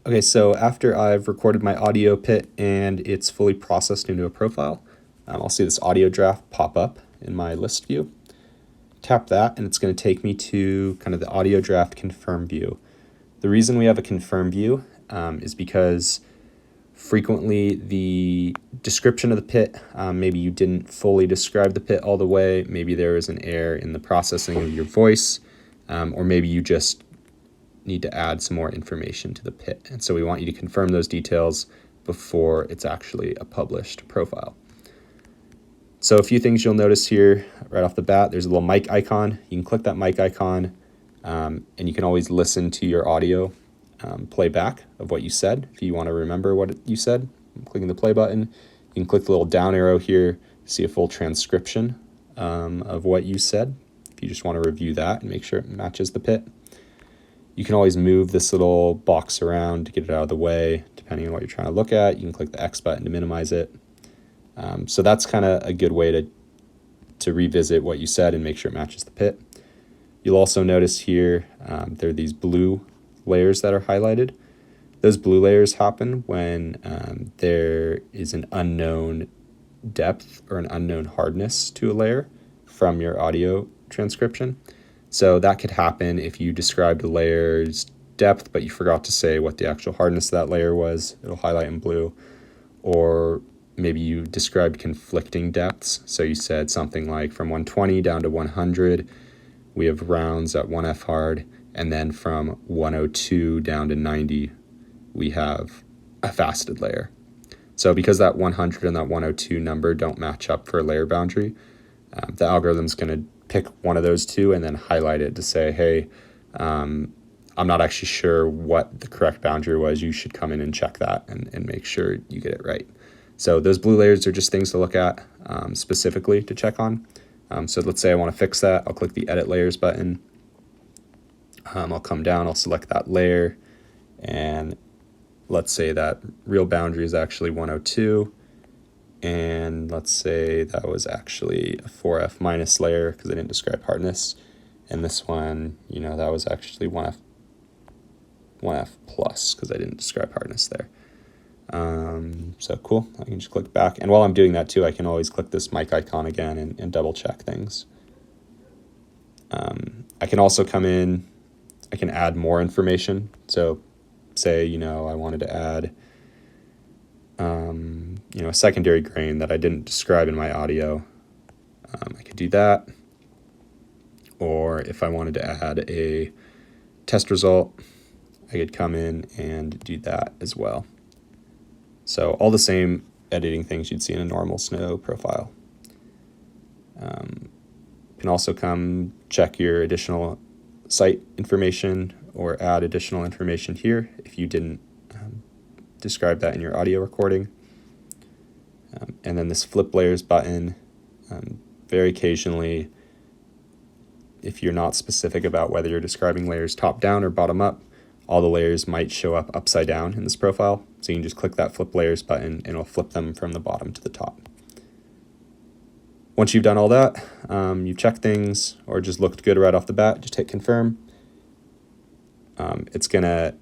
Okay, so after I've recorded my audio pit and it's fully processed into a profile, I'll see this audio draft pop up in my list view. Tap that and it's going to take me to kind of the audio draft confirm view. The reason we have a confirm view is because frequently the description of the pit, maybe you didn't fully describe the pit all the way, maybe there is an error in the processing of your voice, or maybe you just need to add some more information to the pit. And so we want you to confirm those details before it's actually a published profile. So a few things you'll notice here right off the bat, there's a little mic icon. You can click that mic icon and you can always listen to your audio playback of what you said. If you want to remember what you said, I'm clicking the play button. You can click the little down arrow here to see a full transcription of what you said. If you just want to review that and make sure it matches the pit. You can always move this little box around to get it out of the way, depending on what you're trying to look at. You can click the X button to minimize it. So that's kind of a good way to revisit what you said and make sure it matches the pit. You'll also notice here there are these blue layers that are highlighted. Those blue layers happen when there is an unknown depth or an unknown hardness to a layer from your audio transcription. So that could happen if you described a layer's depth, but you forgot to say what the actual hardness of that layer was. It'll highlight in blue. Or maybe you described conflicting depths. So you said something like from 120 down to 100, we have rounds at 1F hard. And then from 102 down to 90, we have a faceted layer. So because that 100 and that 102 number don't match up for a layer boundary, the algorithm's going to pick one of those two and then highlight it to say, hey, I'm not actually sure what the correct boundary was. You should come in and check that and make sure you get it right. So those blue layers are just things to look at specifically to check on. So let's say I want to fix that. I'll click the Edit Layers button. I'll come down, I'll select that layer, and let's say that real boundary is actually 102. And let's say that was actually a 4F minus layer because I didn't describe hardness. And this one, that was actually 1F plus because I didn't describe hardness there. So cool, I can just click back. And while I'm doing that too, I can always click this mic icon again and double check things. I can also come in, I can add more information. So say, I wanted to add a secondary grain that I didn't describe in my audio. I could do that. Or if I wanted to add a test result, I could come in and do that as well. So all the same editing things you'd see in a normal Snow profile. You can also come check your additional site information or add additional information here if you didn't describe that in your audio recording. And then this flip layers button, very occasionally, if you're not specific about whether you're describing layers top down or bottom up, all the layers might show up upside down in this profile. So you can just click that flip layers button and it'll flip them from the bottom to the top. Once you've done all that, you've checked things or just looked good right off the bat, just hit confirm. It's gonna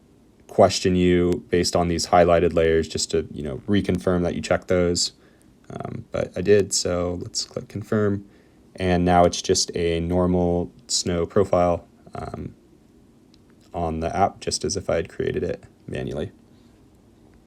question you based on these highlighted layers just to reconfirm that you checked those. But I did, so let's click confirm. And now it's just a normal Snow profile on the app, just as if I had created it manually.